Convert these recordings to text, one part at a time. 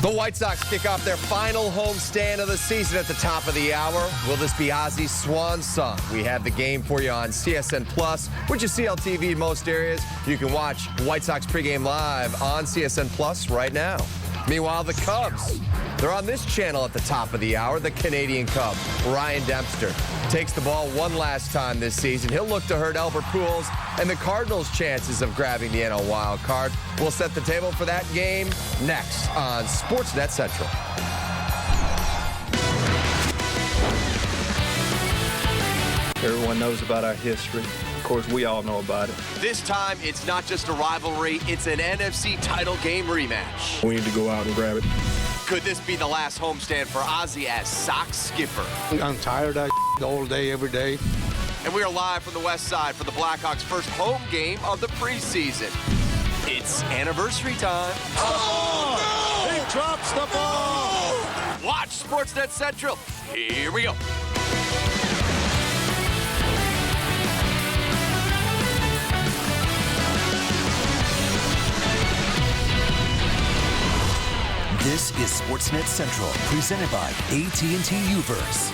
The White Sox kick off their final homestand of the season at the top of the hour. Will this be Ozzie's swan song? We have the game for you on CSN Plus, which is CLTV in most areas. You can watch White Sox pregame live on CSN Plus right now. Meanwhile, the Cubs, they're on this channel at the top of the hour. The Canadian Cub, Ryan Dempster, takes the ball one last time this season. He'll look to hurt Albert Pujols and the Cardinals' chances of grabbing the NL wild card. We'll set the table for that game next on Sportsnet Central. Everyone knows about our history. Of course, we all know about it. This time, it's not just a rivalry, it's an NFC title game rematch. We need to go out and grab it. Could this be the last homestand for Ozzie as Sox skipper? I'm tired of that all day, every day. And we are live from the west side for the Blackhawks' first home game of the preseason. It's anniversary time. Oh, no! He drops the ball! Watch Sportsnet Central. Here we go. This is Sportsnet Central, presented by AT&T Uverse.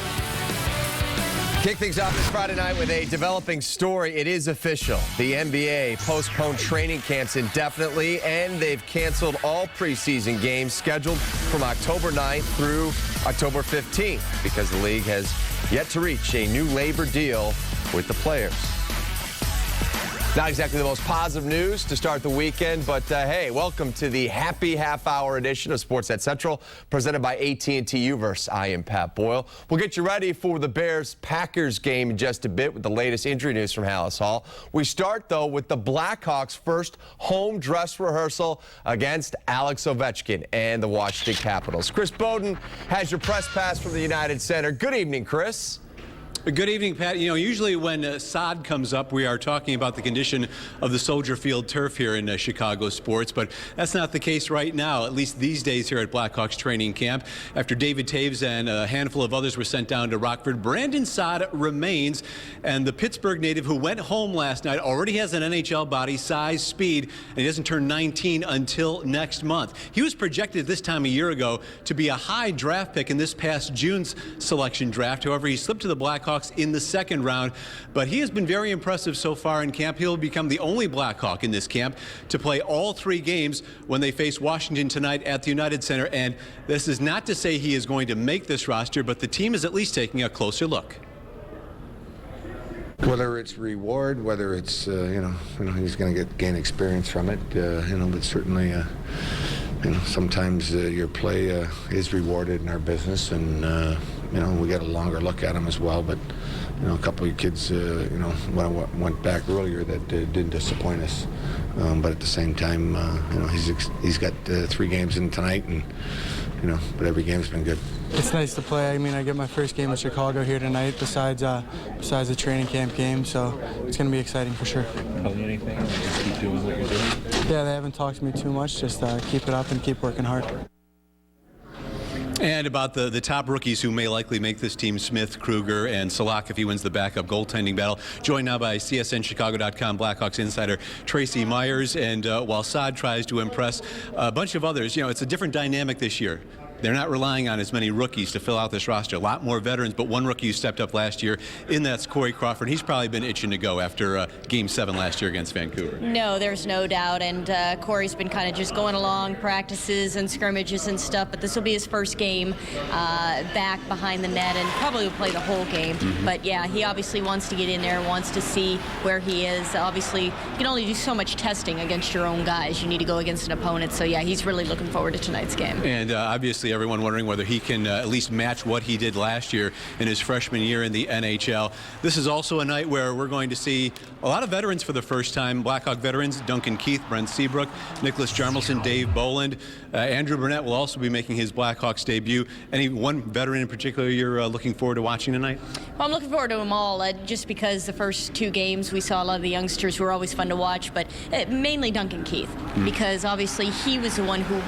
Kick things off this Friday night with a developing story. It is official. The NBA postponed training camps indefinitely, and they've canceled all preseason games scheduled from October 9th through October 15th because the league has yet to reach a new labor deal with the players. Not exactly the most positive news to start the weekend, but hey, welcome to the happy half-hour edition of Sportsnet Central, presented by AT&T Uverse. I am Pat Boyle. We'll get you ready for the Bears-Packers game in just a bit with the latest injury news from Hallis Hall. We start, though, with the Blackhawks' first home dress rehearsal against Alex Ovechkin and the Washington Capitals. Chris Bowden has your press pass from the United Center. Good evening, Chris. Good evening, Pat. You know, usually when sod comes up, we are talking about the condition of the Soldier Field turf here in Chicago sports, but that's not the case right now, at least these days here at Blackhawks training camp. After David Taves and a handful of others were sent down to Rockford, Brandon Saad remains, and the Pittsburgh native who went home last night already has an NHL body, size, speed, and he doesn't turn 19 until next month. He was projected this time a year ago to be a high draft pick in this past June's selection draft. However, he slipped to the Blackhawks in the second round, but he has been very impressive so far in camp. He'll become the only Blackhawk in this camp to play all three games when they face Washington tonight at the United Center. And this is not to say he is going to make this roster, but the team is at least taking a closer look. Whether it's reward, whether it's he's going to gain experience from it, but certainly sometimes your play is rewarded in our business, and we got a longer look at him as well. But a couple of kids went back earlier that didn't disappoint us, but at the same time he's got 3 games in tonight, and but every game's been good. It's nice to play. I mean, I get my first game with Chicago here tonight besides the training camp game, so it's going to be exciting for sure. Tell you anything? Just keep doing what you're doing? Yeah, they haven't talked to me too much. Just keep it up and keep working hard. And about the top rookies who may likely make this team, Smith, Kruger, and Salak if he wins the backup goaltending battle. Joined now by CSNChicago.com Blackhawks insider Tracy Myers. And while Saad tries to impress a bunch of others, it's a different dynamic this year. They're not relying on as many rookies to fill out this roster. A lot more veterans, but one rookie who stepped up last year, and that's Corey Crawford. He's probably been itching to go after Game 7 last year against Vancouver. No, there's no doubt, and Corey's been kind of just going along, practices and scrimmages and stuff, but this will be his first game back behind the net, and probably will play the whole game. But yeah, he obviously wants to get in there, wants to see where he is. Obviously, you can only do so much testing against your own guys. You need to go against an opponent, so yeah, he's really looking forward to tonight's game. And obviously, everyone wondering whether he can at least match what he did last year in his freshman year in the NHL. This is also a night where we're going to see a lot of veterans for the first time. Blackhawk veterans, Duncan Keith, Brent Seabrook, Nicholas Jarmelson, Dave Boland. Andrew Burnett will also be making his Blackhawks debut. Any one veteran in particular you're looking forward to watching tonight? Well, I'm looking forward to them all, just because the first 2 games we saw a lot of the youngsters who were always fun to watch, but mainly Duncan Keith, because obviously he was the one who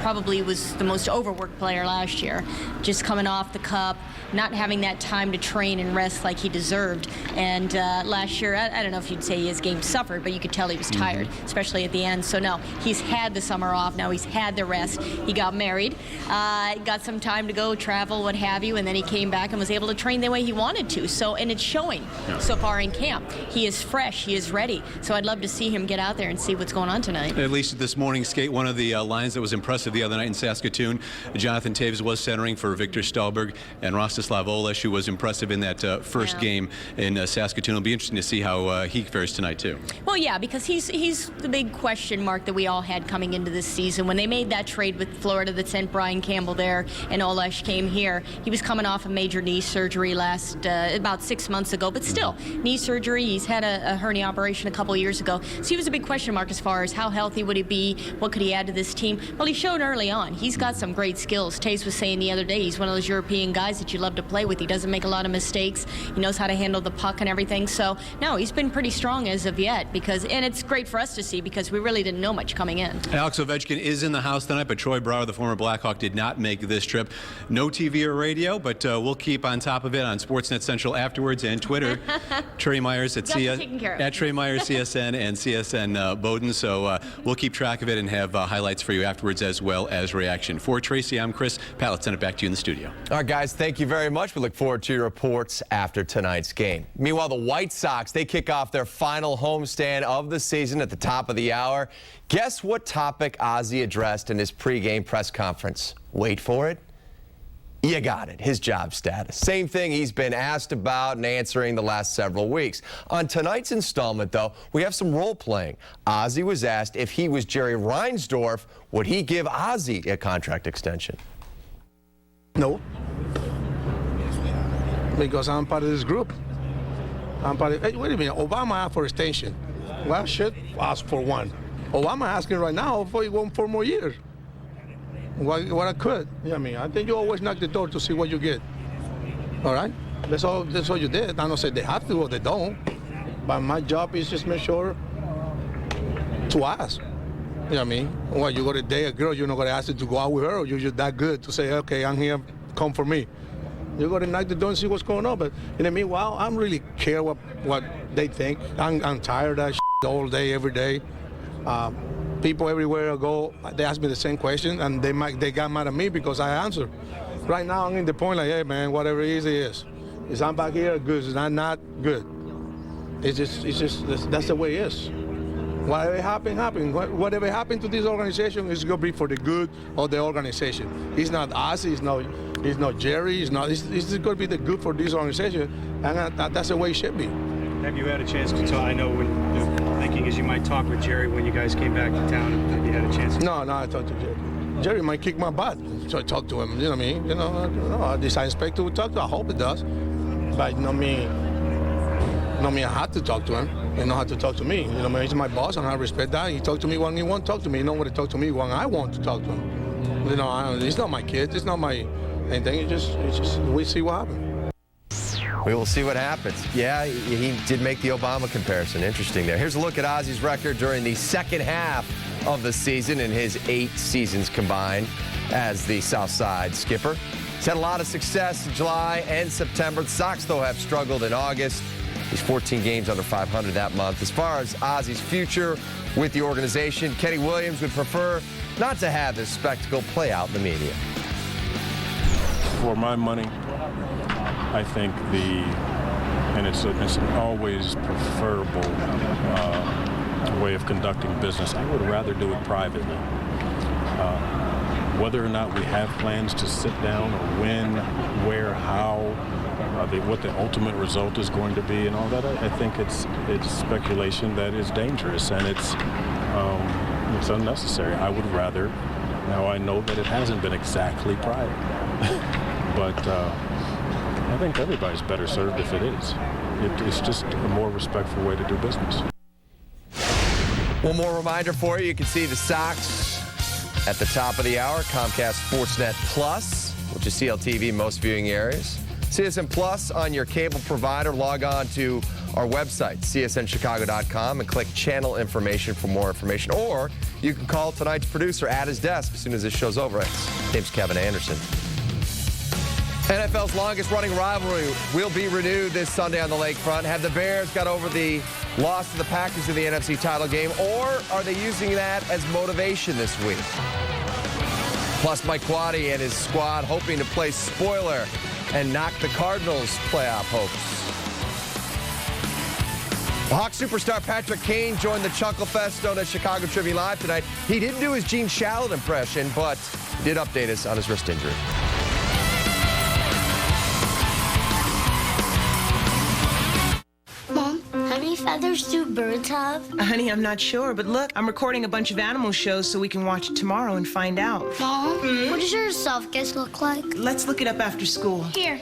probably was the most over overworked player last year, just coming off the cup, not having that time to train and rest like he deserved. And last year, I don't know if you'd say his game suffered, but you could tell he was tired, especially at the end. So no, he's had the summer off. Now he's had the rest. He got married, got some time to go travel, what have you, and then he came back and was able to train the way he wanted to. So, and it's showing so far in camp. He is fresh. He is ready. So I'd love to see him get out there and see what's going on tonight. At least this morning's skate, one of the lines that was impressive the other night in Saskatoon, Jonathan Toews was centering for Victor Stalberg, and Rostislav Olesh, who was impressive in that first game in Saskatoon. It'll be interesting to see how he fares tonight, too. Well, yeah, because he's the big question mark that we all had coming into this season. When they made that trade with Florida that sent Brian Campbell there and Olesh came here, he was coming off a major knee surgery about 6 months ago, but still, knee surgery. He's had a hernia operation a couple years ago. So he was a big question mark as far as how healthy would he be, what could he add to this team. Well, he showed early on. He's got some great skills. Taze was saying the other day, he's one of those European guys that you love to play with. He doesn't make a lot of mistakes. He knows how to handle the puck and everything. So, no, he's been pretty strong as of yet, and it's great for us to see because we really didn't know much coming in. Alex Ovechkin is in the house tonight, but Troy Brouwer, the former Blackhawk, did not make this trip. No TV or radio, but we'll keep on top of it on Sportsnet Central afterwards and Twitter. Trey Myers at Trey Myers CSN and CSN Bowden. So we'll keep track of it and have highlights for you afterwards as well as reaction. For Tracy, I'm Chris. Pat, let's send it back to you in the studio. All right, guys, thank you very much. We look forward to your reports after tonight's game. Meanwhile, the White Sox, they kick off their final homestand of the season at the top of the hour. Guess what topic Ozzie addressed in his pregame press conference? Wait for it. You got it, his job status. Same thing he's been asked about and answering the last several weeks. On tonight's installment, though, we have some role-playing. Ozzie was asked if he was Jerry Reinsdorf, would he give Ozzie a contract extension? No, because I'm part of this group. I'm part of, hey, wait a minute, Obama asked for an extension. Well, I should ask for one. Obama asking right now for 4 more years. What I could. I mean, I think you always knock the door to see what you get. All right? That's all you did. I don't say they have to or they don't. But my job is just make sure to ask. You know what I mean? Well, you got to date a girl, you're not going to ask her to go out with her, or you're just that good to say, okay, I'm here, come for me. You got to knock the door and see what's going on. But in the meanwhile, I don't really care what they think. I'm tired of that shit all day, every day. People everywhere I go, they ask me the same question, and they got mad at me because I answer. Right now, I'm in the point like, hey, man, whatever it is, it is. Is I'm back here, good. Is I'm not, good. It's just that's the way it is. Whatever happened. Whatever happened to this organization is going to be for the good of the organization. It's not us. It's not Jerry. It's going to be the good for this organization, and that's the way it should be. Have you had a chance to talk? I know when the thinking is you might talk with Jerry when you guys came back to town. Have you had a chance? No, I talked to Jerry. Jerry might kick my butt, so I talk to him. You know what I mean? You know, I decide inspector would talk to. I hope it does, but I had to talk to him. You know how to talk to me. You know, he's my boss, and I respect that. He talked to me when he wants to talk to me. He knows what to talk to me when I want to talk to him. You know, he's not my kid. It's not my anything. It's just we see what happens. We will see what happens. Yeah, he did make the Obama comparison. Interesting there. Here's a look at Ozzie's record during the second half of the season in his 8 seasons combined as the Southside skipper. He's had a lot of success in July and September. The Sox, though, have struggled in August. He's 14 games under 500 that month. As far as Ozzie's future with the organization, Kenny Williams would prefer not to have this spectacle play out in the media. For my money, I think it's an always preferable way of conducting business. I would rather do it privately. Whether or not we have plans to sit down or when, where, how, what the ultimate result is going to be and all that, I think it's speculation that is dangerous and it's unnecessary. I would rather, now I know that it hasn't been exactly private, but I think everybody's better served if it is. It's just a more respectful way to do business. One more reminder for you. You can see the Sox at the top of the hour. Comcast Sportsnet Plus, which is CLTV in most viewing areas. CSN Plus on your cable provider. Log on to our website, csnchicago.com, and click channel information for more information. Or you can call tonight's producer at his desk as soon as this show's over. name's Kevin Anderson. NFL's longest-running rivalry will be renewed this Sunday on the lakefront. Have the Bears got over the loss to the Packers in the NFC title game, or are they using that as motivation this week? Plus, Mike Quaddy and his squad hoping to play spoiler and knock the Cardinals' playoff hopes. Hawks superstar Patrick Kane joined the Chuckle Fest known as Chicago Trivia Live tonight. He didn't do his Gene Shalit impression, but did update us on his wrist injury. Mom, how many feathers do birds have? Honey, I'm not sure, but look, I'm recording a bunch of animal shows so we can watch it tomorrow and find out. Mom, what does your soft-kiss look like? Let's look it up after school. Here.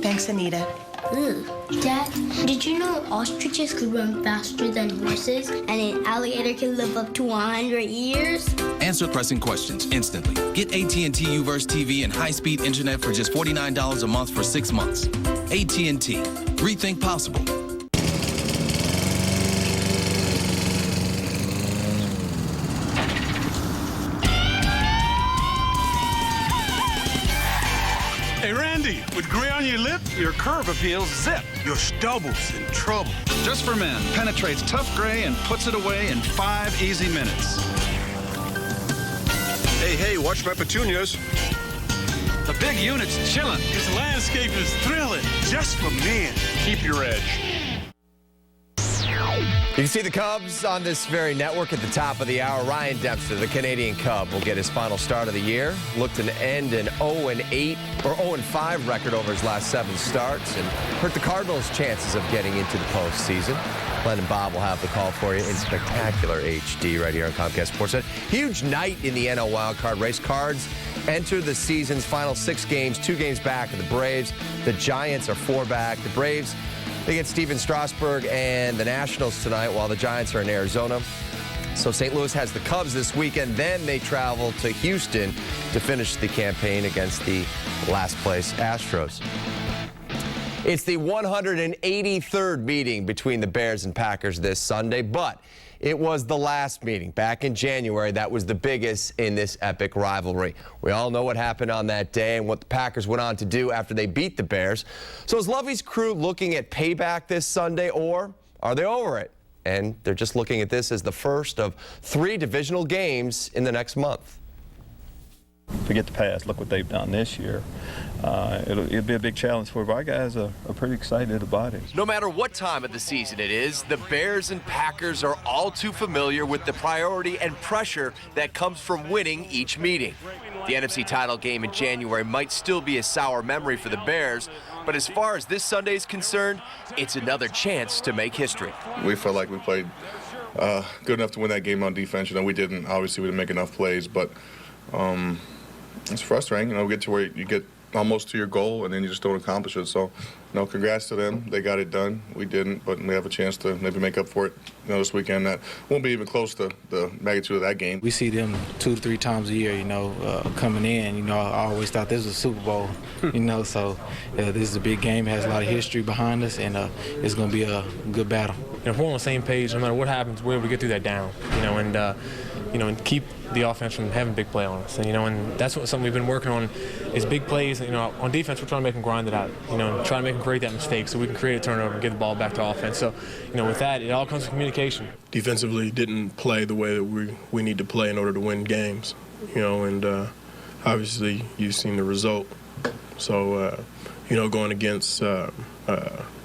Thanks, Anita. Ooh. Dad, did you know ostriches could run faster than horses and an alligator can live up to 100 years? Answer pressing questions instantly. Get AT&T Uverse TV and high-speed internet for just $49 a month for 6 months. AT&T. Rethink possible. Hey, Randy, with gray on your lip, your curve appeals zip. Your stubble's in trouble. Just for Men penetrates tough gray and puts it away in 5 easy minutes. Hey, watch my petunias. The big unit's chillin'. This landscape is thrilling. Just for men. Keep your edge. You can see the Cubs on this very network at the top of the hour. Ryan Dempster, the Canadian Cub, will get his final start of the year. Looked to end an 0-8 or 0-5 record over his last 7 starts and hurt the Cardinals' chances of getting into the postseason. Len and Bob will have the call for you in spectacular HD right here on Comcast Sportsnet. Huge night in the NL wildcard race. Cards enter the season's final 6 games, 2 games back of the Braves. The Giants are 4 back. The Braves, they get Steven Strasburg and the Nationals tonight while the Giants are in Arizona. So St. Louis has the Cubs this weekend. Then they travel to Houston to finish the campaign against the last place Astros. It's the 183rd meeting between the Bears and Packers this Sunday, but it was the last meeting back in January that was the biggest in this epic rivalry. We all know what happened on that day and what the Packers went on to do after they beat the Bears. So is Lovey's crew looking at payback this Sunday, or are they over it? And they're just looking at this as the first of 3 divisional games in the next month. Forget the past, look what they've done this year. It'll be a big challenge for our guys. Are pretty excited about it. No matter what time of the season it is, the Bears and Packers are all too familiar with the priority and pressure that comes from winning each meeting. The NFC title game in January might still be a sour memory for the Bears, but as far as this Sunday is concerned, it's another chance to make history. We felt like we played good enough to win that game on defense. You know, we didn't. Obviously, we didn't make enough plays, but it's frustrating. You know, we get to where you get almost to your goal and then you just don't accomplish it. So, congrats to them. They got it done. We didn't, but we have a chance to maybe make up for it, this weekend. That won't be even close to the magnitude of that game. We see them 2 to 3 times a year, coming in. I always thought this was a Super Bowl, so this is a big game. It has a lot of history behind us, and it's going to be a good battle. If we're on the same page, no matter what happens, we're able to get through that down, and keep the offense from having big play on us. And that's something we've been working on is big plays. On defense, we're trying to make them grind it out, and try to make them create that mistake so we can create a turnover and get the ball back to offense. So, with that, it all comes from communication. Defensively didn't play the way that we need to play in order to win games, and obviously you've seen the result. So, going against the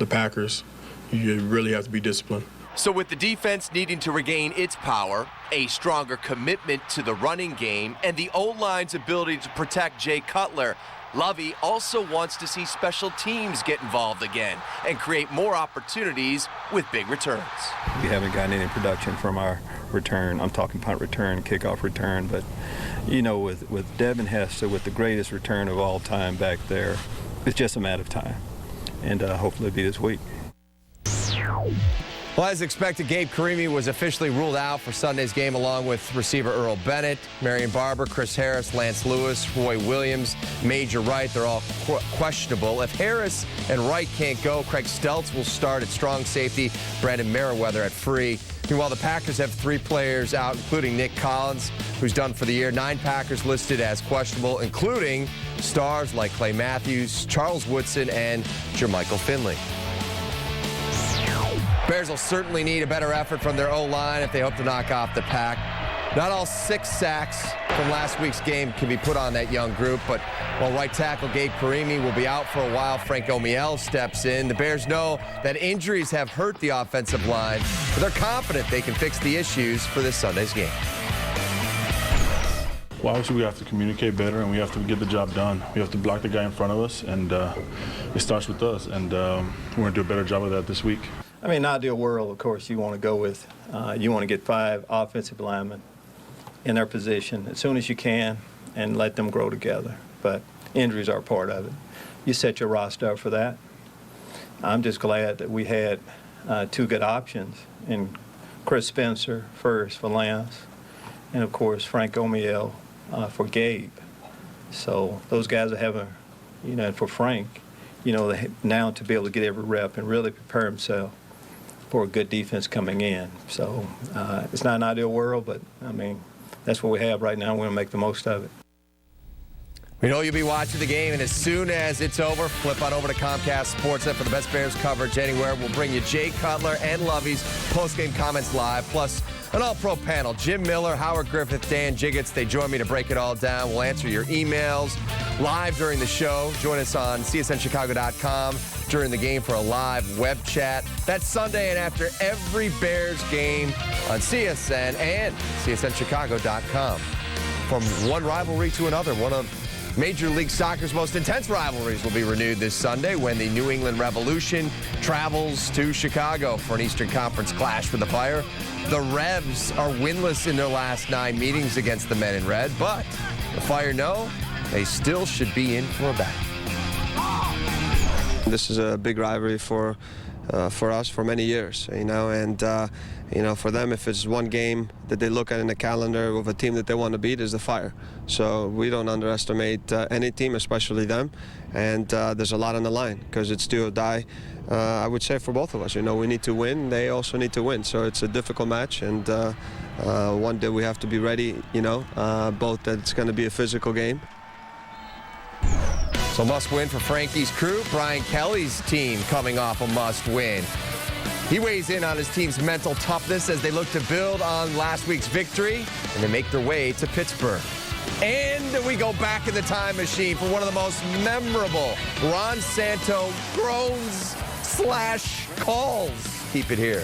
Packers, you really have to be disciplined. So with the defense needing to regain its power, a stronger commitment to the running game, and the O-line's ability to protect Jay Cutler, Lovey also wants to see special teams get involved again and create more opportunities with big returns. We haven't gotten any production from our return. I'm talking punt return, kickoff return, but with Devin Hester, with the greatest return of all time back there, it's just a matter of time, and hopefully it'll be this week. Well, as expected, Gabe Carimi was officially ruled out for Sunday's game along with receiver Earl Bennett, Marion Barber, Chris Harris, Lance Lewis, Roy Williams, Major Wright. They're all questionable. If Harris and Wright can't go, Craig Stelz will start at strong safety, Brandon Merriweather at free. Meanwhile, the Packers have 3 players out, including Nick Collins, who's done for the year. 9 Packers listed as questionable, including stars like Clay Matthews, Charles Woodson, and Jermichael Finley. Bears will certainly need a better effort from their O-line if they hope to knock off the Pack. Not all 6 sacks from last week's game can be put on that young group, but while right tackle Gabe Karimi will be out for a while, Frank Omiel steps in. The Bears know that injuries have hurt the offensive line, but they're confident they can fix the issues for this Sunday's game. Well, obviously we have to communicate better and we have to get the job done. We have to block the guy in front of us, and it starts with us, and we're going to do a better job of that this week. I mean, in an ideal world, of course, you want to go with, you want to get 5 offensive linemen in their position as soon as you can and let them grow together. But injuries are part of it. You set your roster up for that. I'm just glad that we had 2 good options in Chris Spencer first for Lance, and of course Frank Omiel for Gabe. So those guys are having, and for Frank, now to be able to get every rep and really prepare himself for a good defense coming in. So it's not an ideal world, but I mean, that's what we have right now. We're going to make the most of it. We know you'll be watching the game, and as soon as it's over, flip on over to Comcast Sportsnet for the best Bears coverage anywhere. We'll bring you Jay Cutler and Lovey's post-game comments live, plus an all-pro panel. Jim Miller, Howard Griffith, Dan Jiggets, they join me to break it all down. We'll answer your emails live during the show. Join us on CSNChicago.com during the game for a live web chat. That's Sunday and after every Bears game on CSN and CSNChicago.com. From one rivalry to another, one of Major League Soccer's most intense rivalries will be renewed this Sunday when the New England Revolution travels to Chicago for an Eastern Conference clash with the Fire. The Revs are winless in their last 9 meetings against the Men in Red, but the Fire know they still should be in for a battle. This is a big rivalry for us for many years, and for them, if it's one game that they look at in the calendar of a team that they want to beat, is the Fire. So we don't underestimate any team, especially them, and there's a lot on the line because it's do or die. I would say for both of us, we need to win. They also need to win. So it's a difficult match, and one that we have to be ready. Both that it's going to be a physical game. So must win for Frankie's crew. Brian Kelly's team coming off a must win. He weighs in on his team's mental toughness as they look to build on last week's victory and they make their way to Pittsburgh. And we go back in the time machine for one of the most memorable Ron Santo groans/calls. Keep it here.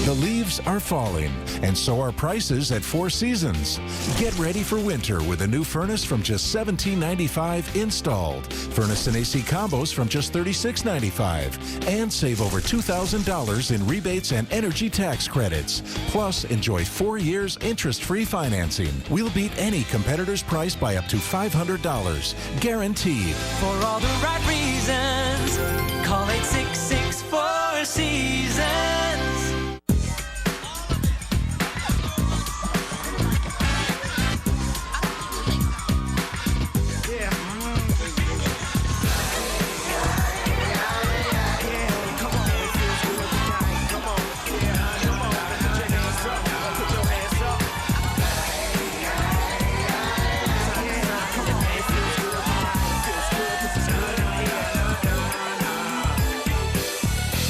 The leaves are falling, and so are prices at Four Seasons. Get ready for winter with a new furnace from just $17.95 installed. Furnace and AC combos from just $36.95. And save over $2,000 in rebates and energy tax credits. Plus, enjoy 4 years interest-free financing. We'll beat any competitor's price by up to $500. Guaranteed. For all the right reasons, call 866-4 Seasons.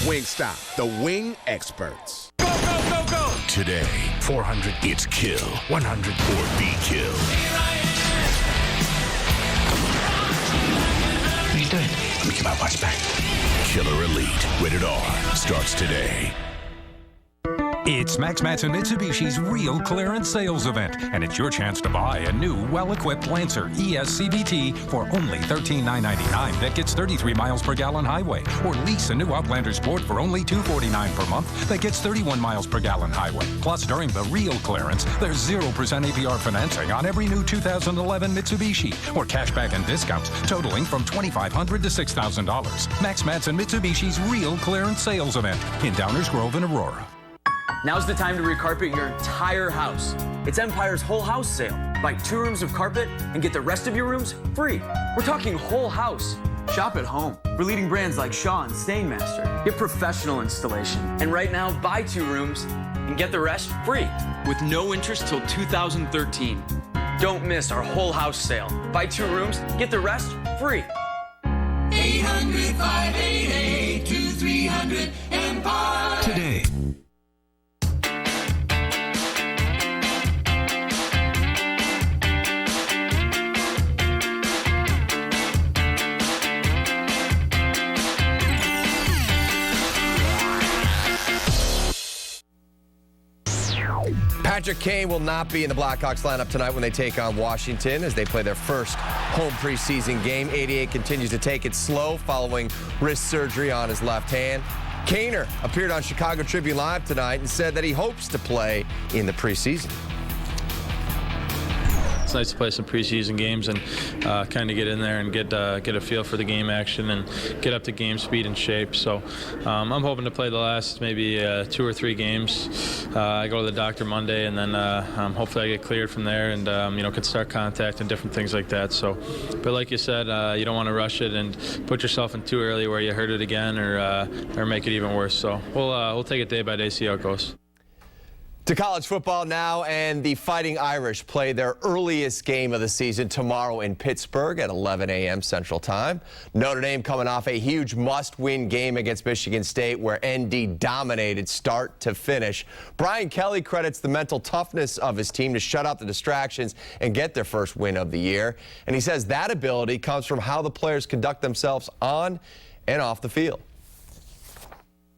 Wingstop, the wing experts. Go, go, go, go! Today, 400 it's kill, 100 or be killed. What are you doing? Let me get my watch back. Killer Elite, rated R, starts today. It's Max Matson Mitsubishi's Real Clearance Sales Event, and it's your chance to buy a new, well-equipped Lancer ES CVT for only $13,999 that gets 33 miles per gallon highway, or lease a new Outlander Sport for only $249 per month that gets 31 miles per gallon highway. Plus, during the Real Clearance, there's 0% APR financing on every new 2011 Mitsubishi, or cashback and discounts totaling from $2,500 to $6,000. Max Matson Mitsubishi's Real Clearance Sales Event in Downers Grove and Aurora. Now's the time to recarpet your entire house. It's Empire's whole house sale. Buy 2 rooms of carpet and get the rest of your rooms free. We're talking whole house. Shop at home for leading brands like Shaw and Stainmaster. Get professional installation. And right now, buy 2 rooms and get the rest free with no interest till 2013. Don't miss our whole house sale. Buy 2 rooms, get the rest free. 800-588-2300 Empire. Today. Patrick Kane will not be in the Blackhawks lineup tonight when they take on Washington as they play their first home preseason game. 88 continues to take it slow following wrist surgery on his left hand. Kaner appeared on Chicago Tribune Live tonight and said that he hopes to play in the preseason. It's nice to play some preseason games and kind of get in there and get a feel for the game action and get up to game speed and shape. So I'm hoping to play the last maybe 2 or 3 games. I go to the doctor Monday, and then hopefully I get cleared from there and can start contact and different things like that. So, but like you said, you don't want to rush it and put yourself in too early where you hurt it again or make it even worse. So we'll take it day by day, see how it goes. To college football now, and the Fighting Irish play their earliest game of the season tomorrow in Pittsburgh at 11 a.m. Central Time. Notre Dame coming off a huge must-win game against Michigan State where ND dominated start to finish. Brian Kelly credits the mental toughness of his team to shut out the distractions and get their first win of the year. And he says that ability comes from how the players conduct themselves on and off the field.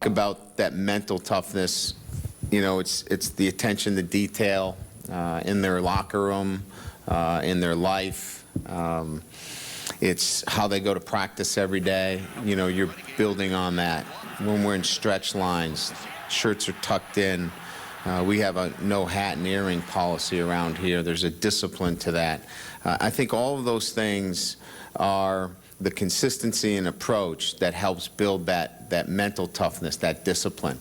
About that mental toughness. It's the attention to detail in their locker room, in their life. It's how they go to practice every day. You're building on that. When we're in stretch lines, shirts are tucked in. We have a no hat and earring policy around here. There's a discipline to that. I think all of those things are the consistency and approach that helps build that mental toughness, that discipline.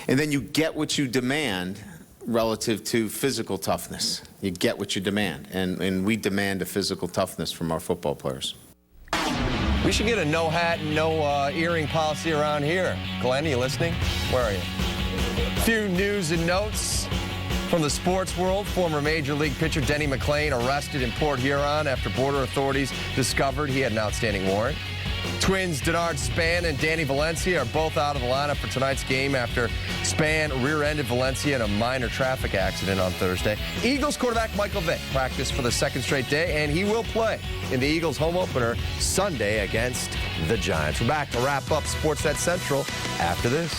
And then you get what you demand relative to physical toughness. You get what you demand. And we demand a physical toughness from our football players. We should get a no hat and no earring policy around here. Glenn, are you listening? Where are you? A few news and notes from the sports world. Former Major League pitcher Denny McLain arrested in Port Huron after border authorities discovered he had an outstanding warrant. Twins Denard Span and Danny Valencia are both out of the lineup for tonight's game after Span rear-ended Valencia in a minor traffic accident on Thursday. Eagles quarterback Michael Vick practiced for the second straight day, and he will play in the Eagles' home opener Sunday against the Giants. We're back to wrap up Sportsnet Central after this.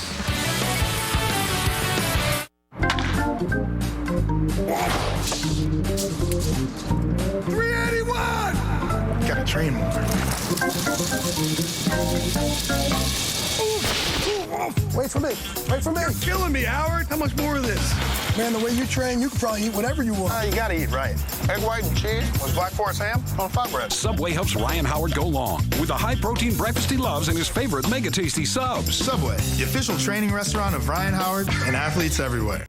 Gotta train more. Wait for me. Wait for me. You're killing me, Howard. How much more of this? Man, the way you train, you can probably eat whatever you want. You gotta eat right. Egg white and cheese with Black Forest ham on flat bread. Subway helps Ryan Howard go long with the high-protein breakfast he loves and his favorite Mega Tasty subs. Subway, the official training restaurant of Ryan Howard and athletes everywhere.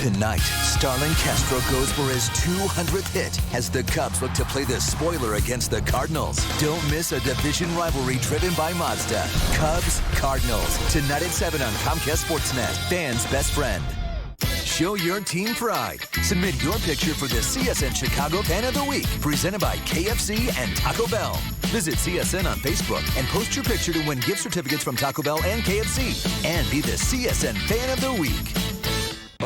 Tonight, Starlin Castro goes for his 200th hit as the Cubs look to play the spoiler against the Cardinals. Don't miss a division rivalry driven by Mazda. Cubs-Cardinals, tonight at 7 on Comcast Sportsnet, fans' best friend. Show your team pride. Submit your picture for the CSN Chicago Fan of the Week, presented by KFC and Taco Bell. Visit CSN on Facebook and post your picture to win gift certificates from Taco Bell and KFC. And be the CSN Fan of the Week.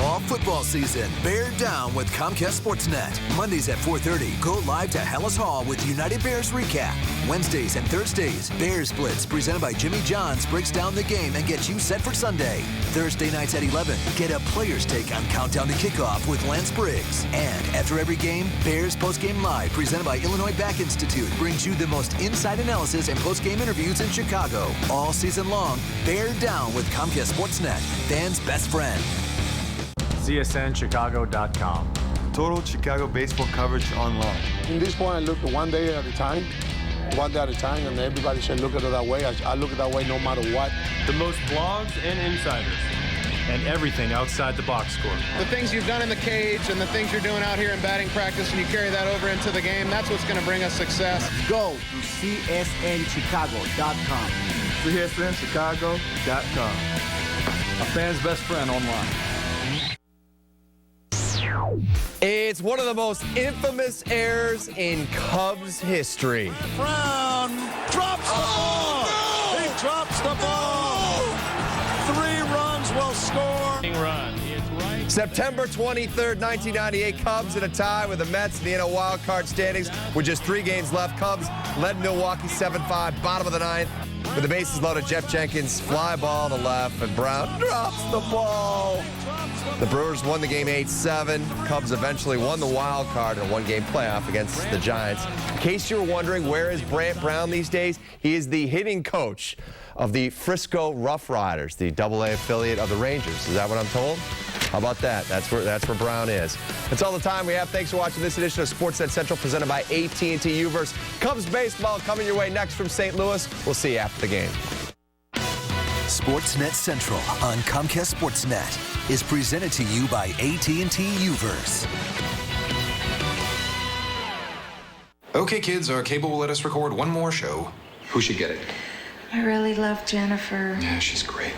All football season, bear down with Comcast Sportsnet. Mondays at 4:30, go live to Hallis Hall with United Bears recap. Wednesdays and Thursdays, Bears Blitz, presented by Jimmy John's, breaks down the game and gets you set for Sunday. Thursday nights at 11, get a player's take on Countdown to Kickoff with Lance Briggs. And after every game, Bears Postgame Live, presented by Illinois Back Institute, brings you the most inside analysis and postgame interviews in Chicago. All season long, bear down with Comcast Sportsnet, fans' best friend. CSNChicago.com. Total Chicago baseball coverage online. In this point, I look one day at a time, and everybody should look at it that way. I look at it that way no matter what. The most blogs and insiders. and everything outside the box score. The things you've done in the cage and the things you're doing out here in batting practice, and you carry that over into the game, that's what's going to bring us success. Go to CSNChicago.com. CSNChicago.com. A fan's best friend online. It's one of the most infamous errors in Cubs history. Brown drops the ball. No! He drops the ball. 3 runs will score. September 23rd, 1998, Cubs in a tie with the Mets in the NL wild card standings with just 3 games left. Cubs led Milwaukee 7-5, bottom of the 9th. With the bases loaded, Jeff Jenkins fly ball to left, and Brown drops the ball. The Brewers won the game 8-7. Cubs eventually won the wild card in a 1-game playoff against the Giants. In case you were wondering, where is Brant Brown these days? He is the hitting coach of the Frisco Rough Riders, the AA affiliate of the Rangers. Is that what I'm told? How about that? That's where Brown is. That's all the time we have. Thanks for watching this edition of Sportsnet Central presented by AT&T Uverse. Cubs baseball coming your way next from St. Louis. We'll see you after the game. Sportsnet Central on Comcast Sportsnet is presented to you by AT&T Uverse. Okay, kids, our cable will let us record one more show. Who should get it? I really love Jennifer. Yeah, she's great.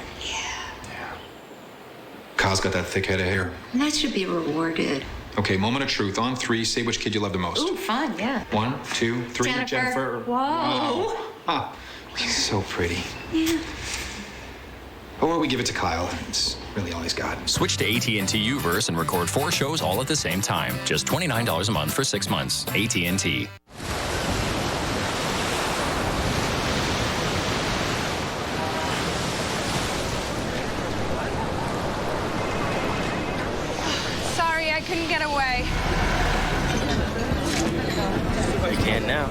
Kyle's got that thick head of hair. And that should be rewarded. Okay, moment of truth. On 3, say which kid you love the most. Ooh, fun, yeah. 1, 2, 3, Jennifer. Whoa. Ah, she's so pretty. Yeah. Or we give it to Kyle. It's really all he's got. Switch to AT&T Uverse and record 4 shows all at the same time. Just $29 a month for 6 months. AT&T. Sorry, I couldn't get away. You can now.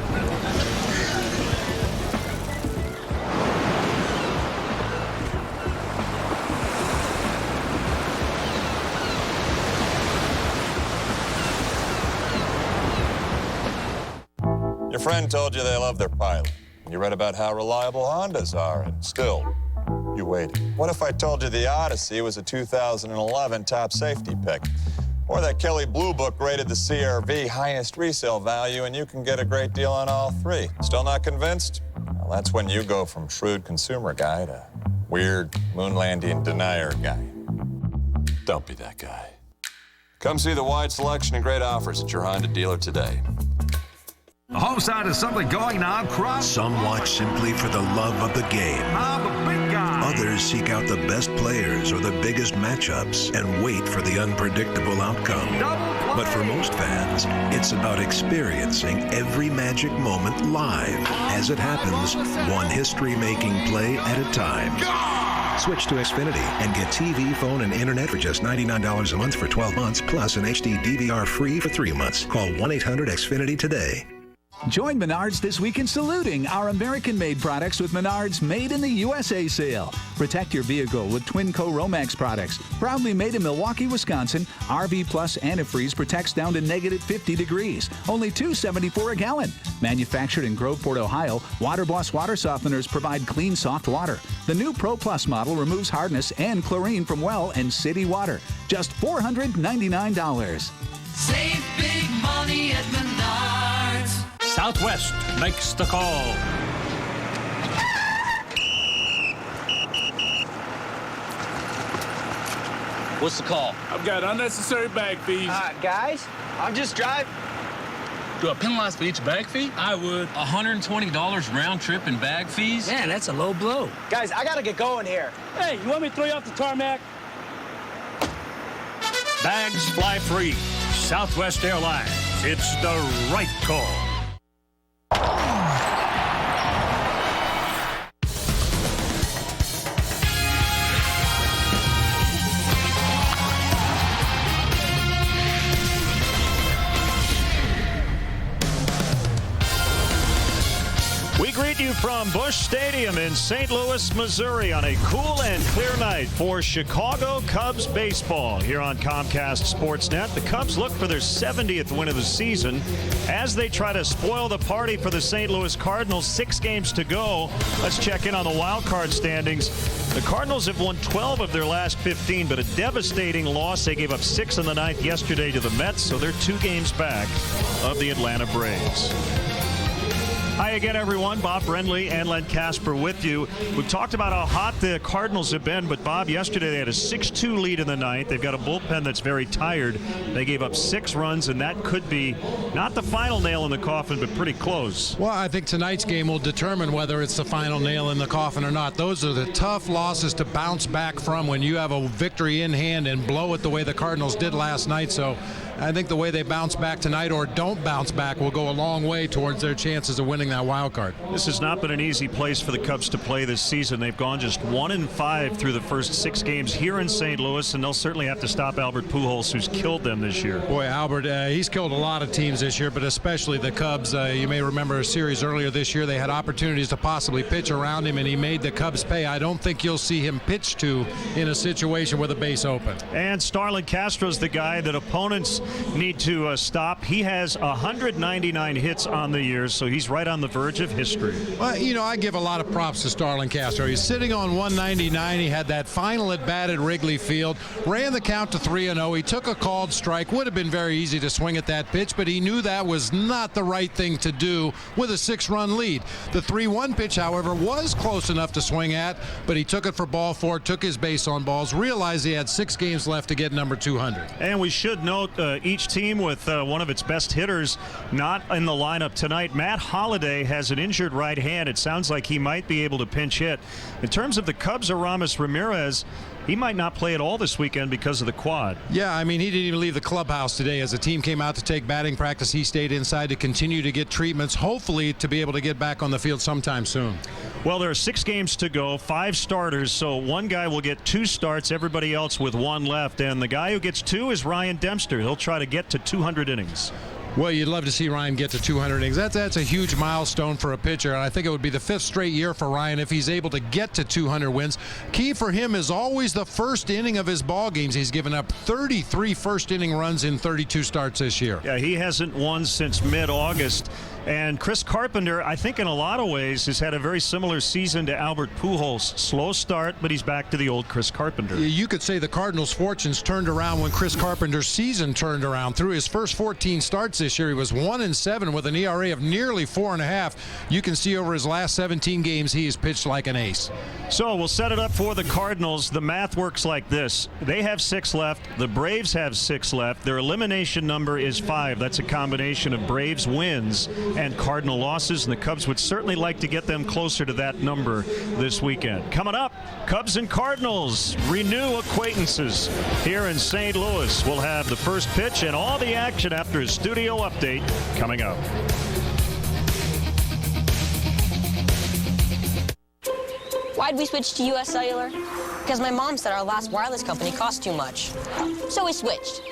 Your friend told you they love their pilot. You read about how reliable Hondas are, and still, you waited. What if I told you the Odyssey was a 2011 top safety pick? Or that Kelley Blue Book rated the CR-V highest resale value, and you can get a great deal on all 3. Still not convinced? Well, that's when you go from shrewd consumer guy to weird moon landing denier guy. Don't be that guy. Come see the wide selection and great offers at your Honda dealer today. The home side is something going on across. Some watch simply for the love of the game. I'm a big guy. Others seek out the best players or the biggest matchups and wait for the unpredictable outcome. But for most fans, it's about experiencing every magic moment live as it happens, one history-making play at a time. Switch to Xfinity and get TV, phone, and internet for just $99 a month for 12 months, plus an HD DVR free for 3 months. Call 1-800-XFINITY today. Join Menards this week in saluting our American-made products with Menards Made in the USA sale. Protect your vehicle with Twinco Romax products. Proudly made in Milwaukee, Wisconsin, RV Plus antifreeze protects down to -50 degrees. Only $2.74 a gallon. Manufactured in Groveport, Ohio, Water Boss water softeners provide clean, soft water. The new Pro Plus model removes hardness and chlorine from well and city water. Just $499. Save big money at Menards. Southwest makes the call. What's the call? I've got unnecessary bag fees. Guys, I'm just driving. Do I penalize for each bag fee? I would. $120 round trip in bag fees? Man, that's a low blow. Guys, I gotta get going here. Hey, you want me to throw you off the tarmac? Bags fly free. Southwest Airlines. It's the right call. We greet you from Busch Stadium in St. Louis, Missouri on a cool and clear night for Chicago Cubs baseball here on Comcast Sportsnet. The Cubs look for their 70th win of the season as they try to spoil the party for the St. Louis Cardinals. 6 games to go. Let's check in on the wild card standings. The Cardinals have won 12 of their last 15, but a devastating loss. They gave up 6 in the 9th yesterday to the Mets, so they're 2 games back of the Atlanta Braves. Hi again, everyone. Bob Brenly and Len Casper with you. We've talked about how hot the Cardinals have been, but Bob, yesterday they had a 6-2 lead in the 9th. They've got a bullpen that's very tired. They gave up 6 runs, and that could be not the final nail in the coffin, but pretty close. Well, I think tonight's game will determine whether it's the final nail in the coffin or not. Those are the tough losses to bounce back from when you have a victory in hand and blow it the way the Cardinals did last night. So I think the way they bounce back tonight or don't bounce back will go a long way towards their chances of winning that wild card. This has not been an easy place for the Cubs to play this season. They've gone just 1-5 through the first 6 games here in St. Louis, and they'll certainly have to stop Albert Pujols, who's killed them this year. Boy, Albert, he's killed a lot of teams this year, but especially the Cubs. You may remember a series earlier this year. They had opportunities to possibly pitch around him, and he made the Cubs pay. I don't think you'll see him pitch to in a situation with a base open. And Starlin Castro's the guy that opponents need to stop. He has 199 hits on the year, so he's right on the verge of history. Well, you know, I give a lot of props to Starlin Castro. He's sitting on 199. He had that final at bat at Wrigley Field, ran the count to 3-0. He took a called strike. Would have been very easy to swing at that pitch, but he knew that was not the right thing to do with a 6-run lead. The 3-1 pitch, however, was close enough to swing at, but he took it for ball 4, took his base on balls, realized he had 6 games left to get number 200. And we should note each team with one of its best hitters not in the lineup tonight. Matt Holliday has an injured right hand. It sounds like he might be able to pinch hit. In terms of the Cubs, Aramis Ramirez, he might not play at all this weekend because of the quad. Yeah, I mean, he didn't even leave the clubhouse today. As the team came out to take batting practice, he stayed inside to continue to get treatments, hopefully to be able to get back on the field sometime soon. Well, there are 6 games to go, 5 starters, so one guy will get 2 starts, everybody else with 1 left, and the guy who gets 2 is Ryan Dempster. He'll try to get to 200 innings. Well, you'd love to see Ryan get to 200 innings. That's a huge milestone for a pitcher, and I think it would be the 5th straight year for Ryan if he's able to get to 200 wins. Key for him is always the first inning of his ball games. He's given up 33 first-inning runs in 32 starts this year. Yeah, he hasn't won since mid-August. And Chris Carpenter, I think in a lot of ways, has had a very similar season to Albert Pujols. Slow start, but he's back to the old Chris Carpenter. You could say the Cardinals' fortunes turned around when Chris Carpenter's season turned around. Through his first 14 starts this year, he was 1-7 with an ERA of nearly 4.5. You can see over his last 17 games, he has pitched like an ace. So we'll set it up for the Cardinals. The math works like this. They have 6 left. The Braves have 6 left. Their elimination number is 5. That's a combination of Braves wins and Cardinal losses, and the Cubs would certainly like to get them closer to that number this weekend. Coming up, Cubs and Cardinals renew acquaintances here in St. Louis. We'll have the first pitch and all the action after a studio update coming up. Why'd we switch to US Cellular? Because my mom said our last wireless company cost too much. So we switched.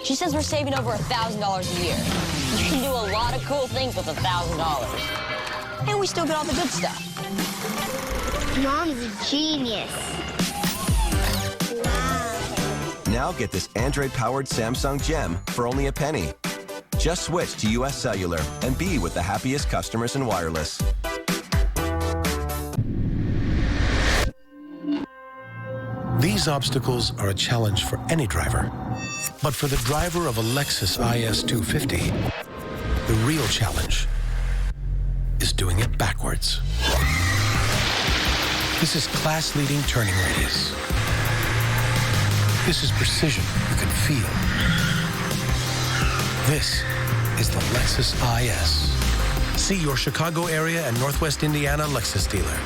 She says we're saving over $1,000 a year. You can do a lot of cool things with $1,000. And we still get all the good stuff. Mom's a genius. Wow. Now get this Android-powered Samsung Gem for only a penny. Just switch to US Cellular and be with the happiest customers in wireless. These obstacles are a challenge for any driver. But for the driver of a Lexus IS 250, the real challenge is doing it backwards. This is class-leading turning radius. This is precision you can feel. This is the Lexus IS. See your Chicago area and Northwest Indiana Lexus dealer.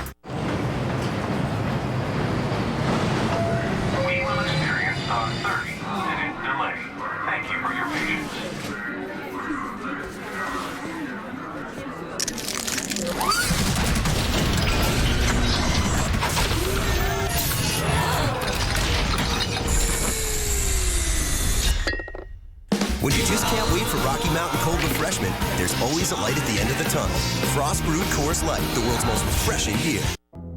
When you just can't wait for Rocky Mountain cold refreshment, there's always a light at the end of the tunnel. Frost Brewed Coors Light, the world's most refreshing beer.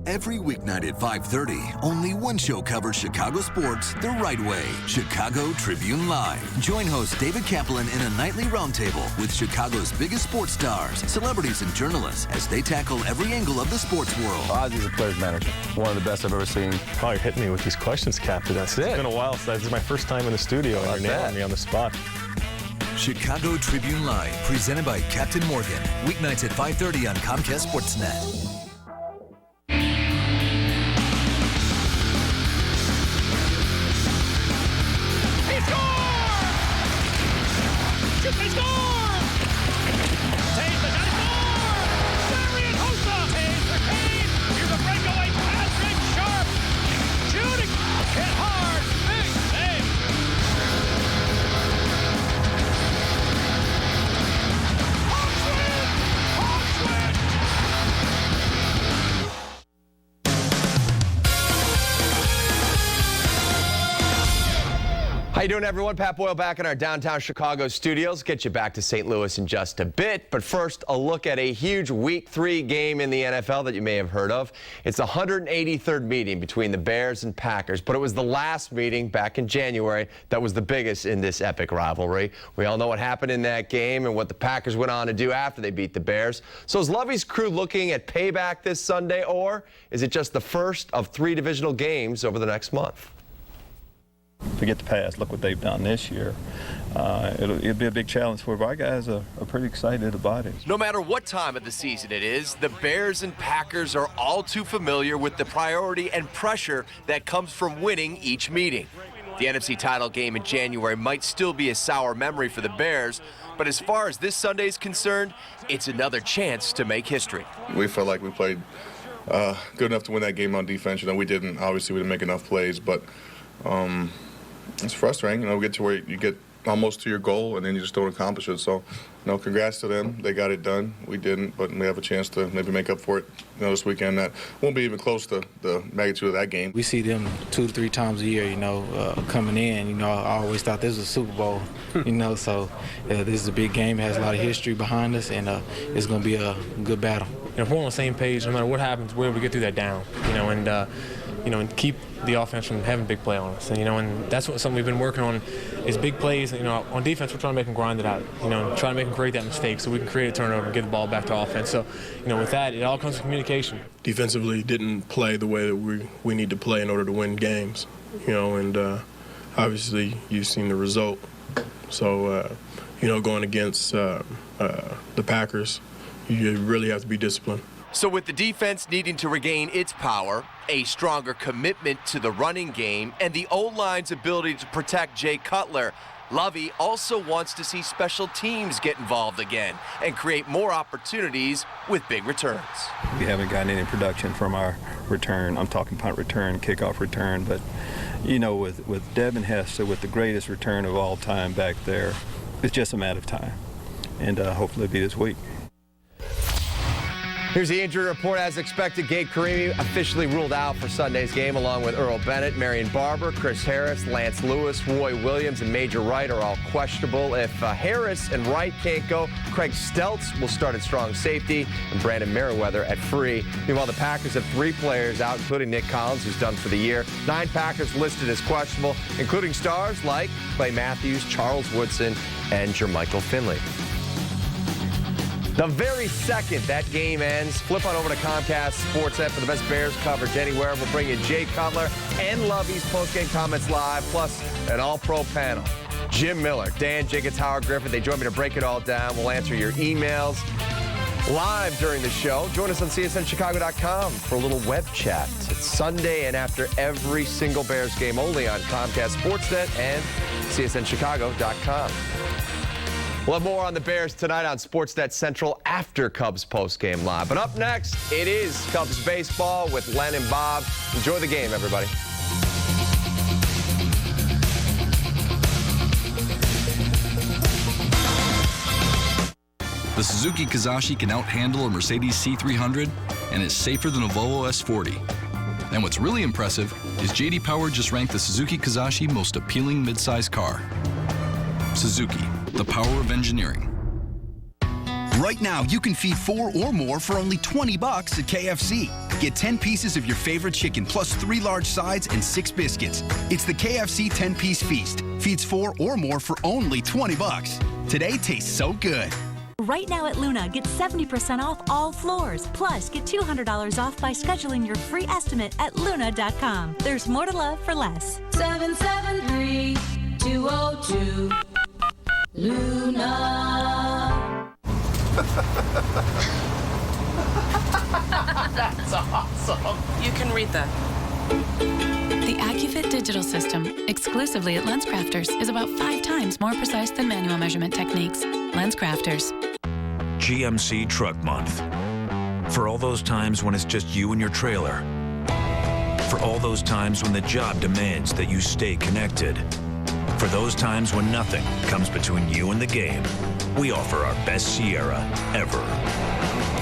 Every weeknight at 5:30, only one show covers Chicago sports the right way. Chicago Tribune Live. Join host David Kaplan in a nightly roundtable with Chicago's biggest sports stars, celebrities, and journalists as they tackle every angle of the sports world. Ozzie's a player's manager. One of the best I've ever seen. Oh, you're hitting me with these questions, Captain. It's been a while since this is my first time in the studio, and you're nailing me on the spot. Chicago Tribune Live, presented by Captain Morgan. Weeknights at 5:30 on Comcast Sportsnet. They score! Taves got more! Marion Hossa! Taves for Kane! Here's a breakaway Patrick Sharp! Shooting! Hit hard! Big save! Hawks win! Hawks win! How you doing, everyone? Pat Boyle back in our downtown Chicago studios. Get you back to St. Louis in just a bit. But first, a look at a huge Week 3 game in the NFL that you may have heard of. It's the 183rd meeting between the Bears and Packers, but it was the last meeting back in January that was the biggest in this epic rivalry. We all know what happened in that game and what the Packers went on to do after they beat the Bears. So is Lovey's crew looking at payback this Sunday, or is it just the first of 3 divisional games over the next month? Forget the past, look what they've done this year. It'll be a big challenge for our guys are pretty excited about it. No matter what time of the season it is, the Bears and Packers are all too familiar with the priority and pressure that comes from winning each meeting. The NFC title game in January might still be a sour memory for the Bears, but as far as this Sunday is concerned, it's another chance to make history. We felt like we played good enough to win that game on defense. You know, we didn't. Obviously, we didn't make enough plays, but it's frustrating. You know, we get to where you get almost to your goal and then you just don't accomplish it. So, you know, congrats to them. They got it done. We didn't, but we have a chance to maybe make up for it, you know, this weekend. That won't be even close to the magnitude of that game. We see them 2 to 3 times a year, you know, coming in. You know, I always thought this was a Super Bowl, you know, so this is a big game. It has a lot of history behind us, and it's going to be a good battle. You know, if we're on the same page, no matter what happens, we're able to get through that down, you know, and keep the offense from having big play on us. And, you know, and that's something we've been working on is big plays. You know, on defense, we're trying to make them grind it out, you know, and try to make them create that mistake so we can create a turnover and get the ball back to offense. So, you know, with that, it all comes from communication. Defensively didn't play the way that we need to play in order to win games, you know, and obviously you've seen the result. So, you know, going against the Packers, you really have to be disciplined. So with the defense needing to regain its power, a stronger commitment to the running game, and the O-line's ability to protect Jay Cutler, Lovey also wants to see special teams get involved again and create more opportunities with big returns. We haven't gotten any production from our return. I'm talking punt return, kickoff return, but, you know, with Devin Hester, with the greatest return of all time back there, it's just a matter of time. And hopefully it'll be this week. Here's the injury report. As expected, Gabe Carimi officially ruled out for Sunday's game, along with Earl Bennett, Marion Barber, Chris Harris, Lance Lewis, Roy Williams, and Major Wright are all questionable. If Harris and Wright can't go, Craig Stelz will start at strong safety, and Brandon Merriweather at free. Meanwhile, the Packers have 3 players out, including Nick Collins, who's done for the year. 9 Packers listed as questionable, including stars like Clay Matthews, Charles Woodson, and Jermichael Finley. The very second that game ends, flip on over to Comcast Sportsnet for the best Bears coverage anywhere. We'll bring you Jay Cutler and Lovey's postgame comments live, plus an all-pro panel. Jim Miller, Dan Jiggets, Howard Griffith, they join me to break it all down. We'll answer your emails live during the show. Join us on CSNChicago.com for a little web chat. It's Sunday and after every single Bears game, only on Comcast Sportsnet and CSNChicago.com. We'll have more on the Bears tonight on Sportsnet Central after Cubs postgame live. But up next, it is Cubs baseball with Len and Bob. Enjoy the game, everybody. The Suzuki Kizashi can outhandle a Mercedes C300 and is safer than a Volvo S40. And what's really impressive is J.D. Power just ranked the Suzuki Kizashi most appealing midsize car. Suzuki, the power of engineering. Right now, you can feed 4 or more for only $20 at KFC. Get 10 pieces of your favorite chicken plus 3 large sides and 6 biscuits. It's the KFC 10-piece feast. Feeds 4 or more for only $20. Today tastes so good. Right now at Luna, get 70% off all floors. Plus, get $200 off by scheduling your free estimate at Luna.com. There's more to love for less. 773-202 Luna. That's awesome. You can read that. The AccuFit digital system, exclusively at LensCrafters, is about 5 times more precise than manual measurement techniques. LensCrafters. GMC Truck Month. For all those times when it's just you and your trailer. For all those times when the job demands that you stay connected. For those times when nothing comes between you and the game. We offer our best Sierra ever.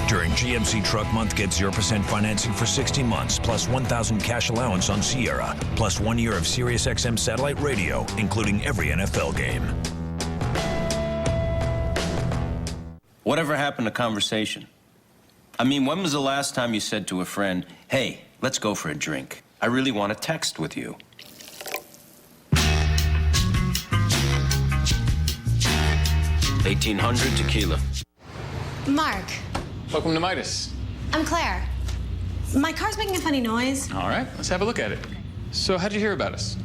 During GMC Truck Month, get 0% financing for 60 months, plus $1,000 cash allowance on Sierra, plus 1 year of SiriusXM satellite radio, including every NFL game. Whatever happened to conversation? I mean, when was the last time you said to a friend, hey, let's go for a drink? I really want to text with you. $1,800 tequila. Mark. Welcome to Midas. I'm Claire. My car's making a funny noise. All right, let's have a look at it. So, how'd you hear about us?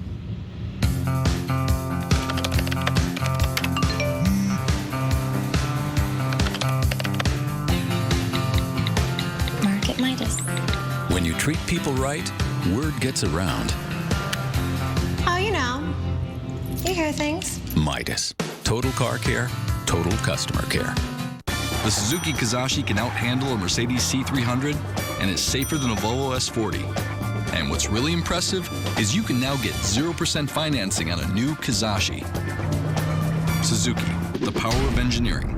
Mark at Midas. When you treat people right, word gets around. Oh, you know. You hear things. Midas. Total car care, total customer care. The Suzuki Kizashi can outhandle a Mercedes C300 and is safer than a Volvo S40. And what's really impressive is you can now get 0% financing on a new Kizashi. Suzuki, the power of engineering.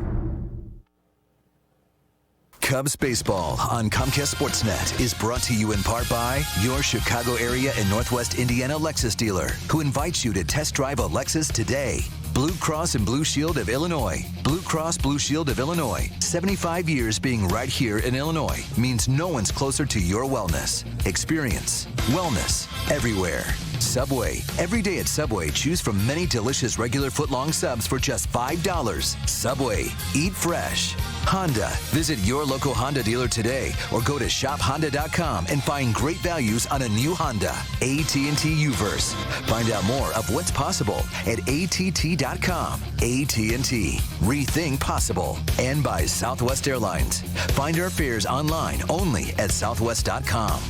Cubs baseball on Comcast Sportsnet is brought to you in part by your Chicago area and Northwest Indiana Lexus dealer, who invites you to test drive a Lexus today. Blue Cross and Blue Shield of Illinois. Blue Cross Blue Shield of Illinois. 75 years being right here in Illinois means no one's closer to your wellness. Experience wellness everywhere. Subway. Every day at Subway, choose from many delicious regular foot-long subs for just $5. Subway. Eat fresh. Honda. Visit your local Honda dealer today or go to shophonda.com and find great values on a new Honda. AT&T U-verse. Find out more of what's possible at att.com. AT&T. Rethink possible. And by Southwest Airlines. Find our fares online only at southwest.com.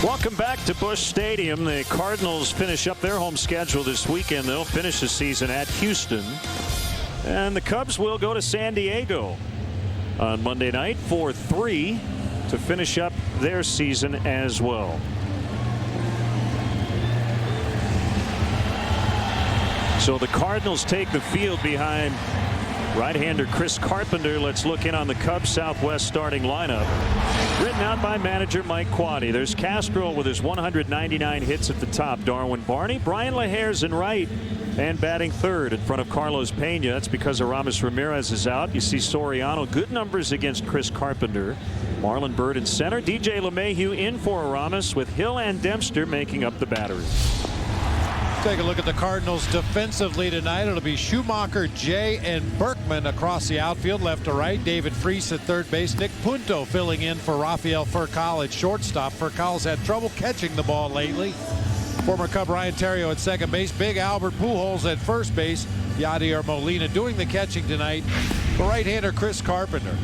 Welcome back to Busch Stadium. The Cardinals finish up their home schedule this weekend. They'll finish the season at Houston. And the Cubs will go to San Diego on Monday night for 3 to finish up their season as well. So the Cardinals take the field behind right-hander Chris Carpenter. Let's look in on the Cubs Southwest starting lineup. Written out by manager Mike Quade. There's Castro with his 199 hits at the top. Darwin Barney, Brian LaHare's in right and batting third in front of Carlos Pena. That's because Aramis Ramirez is out. You see Soriano, good numbers against Chris Carpenter. Marlon Byrd in center. DJ LeMahieu in for Aramis with Hill and Dempster making up the battery. Take a look at the Cardinals defensively tonight. It'll be Schumacher, Jay, and Berkman across the outfield, left to right. David Freese at third base. Nick Punto filling in for Rafael Furcal at shortstop. Furcal's had trouble catching the ball lately. Former Cub Ryan Theriot at second base. Big Albert Pujols at first base. Yadier Molina doing the catching tonight for right-hander Chris Carpenter.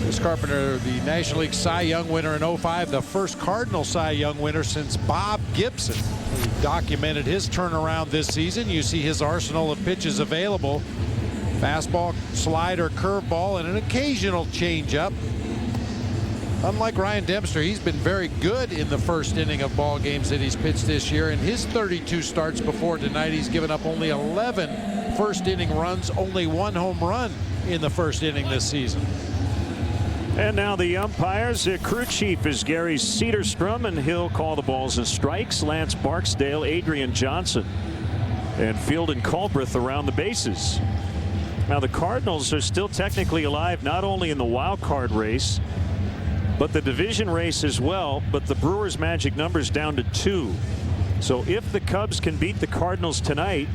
Chris Carpenter, the National League Cy Young winner in 05, the first Cardinal Cy Young winner since Bob Gibson. He documented his turnaround this season. You see his arsenal of pitches available. Fastball, slider, curveball, and an occasional changeup. Unlike Ryan Dempster, he's been very good in the first inning of ball games that he's pitched this year. In his 32 starts before tonight, he's given up only 11 first inning runs, only 1 home run in the first inning this season. And now the umpires. The crew chief is Gary Cedarstrom, and he'll call the balls and strikes. Lance Barksdale, Adrian Johnson, and Field and Culbreth around the bases. Now the Cardinals are still technically alive, not only in the wild card race, but the division race as well. But the Brewers' magic number's down to 2. So if the Cubs can beat the Cardinals tonight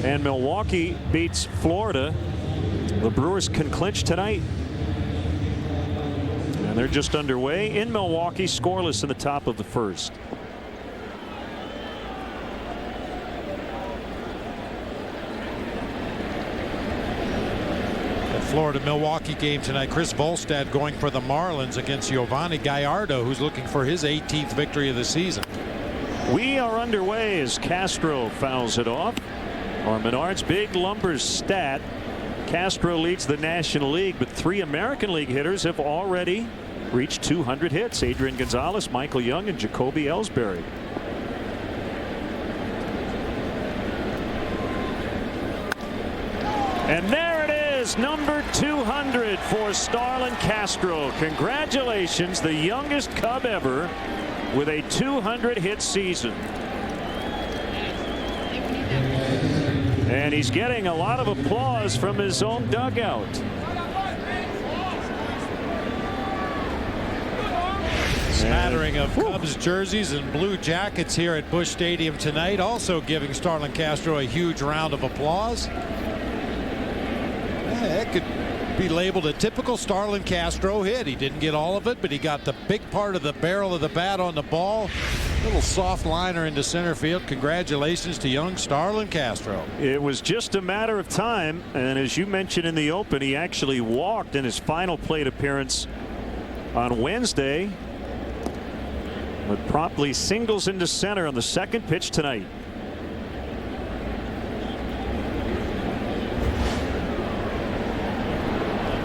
and Milwaukee beats Florida, the Brewers can clinch tonight. And they're just underway in Milwaukee, scoreless in the top of the first. Florida-Milwaukee game tonight. Chris Volstad going for the Marlins against Giovanni Gallardo, who's looking for his 18th victory of the season. We are underway as Castro fouls it off. On Menard's big lumbers stat, Castro leads the National League, but 3 American League hitters have already reached 200 hits. Adrian Gonzalez, Michael Young, and Jacoby Ellsbury. And there it is, number 200 for Starlin Castro. Congratulations, the youngest Cub ever with a 200-hit season. And he's getting a lot of applause from his own dugout. Smattering of Cubs jerseys and blue jackets here at Busch Stadium tonight, also giving Starlin Castro a huge round of applause. That could be labeled a typical Starlin Castro hit. He didn't get all of it, but he got the big part of the barrel of the bat on the ball. Little soft liner into center field. Congratulations to young Starlin Castro. It was just a matter of time, and as you mentioned in the open, he actually walked in his final plate appearance on Wednesday, but promptly singles into center on the second pitch tonight.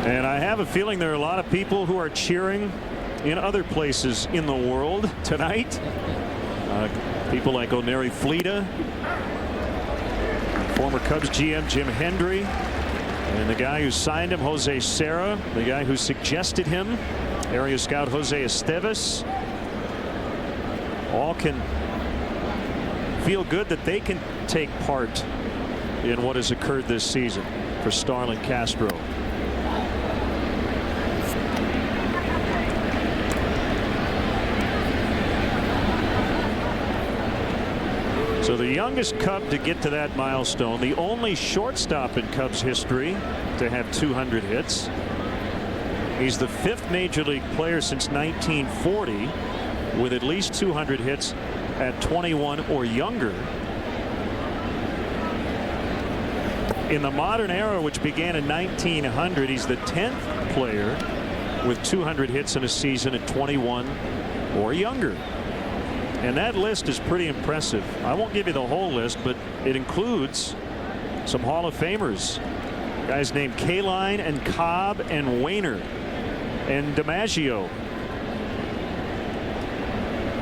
And I have a feeling there are a lot of people who are cheering in other places in the world tonight. People like Oneri Fleta, former Cubs GM Jim Hendry, and the guy who signed him, Jose Serra, the guy who suggested him, area scout Jose Esteves. All can feel good that they can take part in what has occurred this season for Starlin Castro. So the youngest Cub to get to that milestone, the only shortstop in Cubs history to have 200 hits. He's the 5th major league player since 1940 with at least 200 hits at 21 or younger. In the modern era, which began in 1900, he's the 10th player with 200 hits in a season at 21 or younger. And that list is pretty impressive. I won't give you the whole list, but it includes some Hall of Famers. Guys named Kaline and Cobb and Wainer and DiMaggio.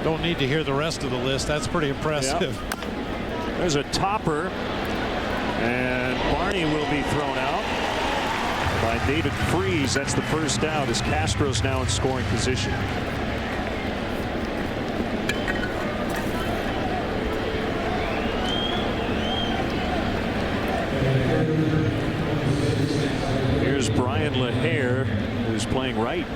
Don't need to hear the rest of the list. That's pretty impressive. Yep. There's a topper, and Barney will be thrown out by David Freese. That's the first out as Castro's now in scoring position. Here's Brian LaHare, who's playing right.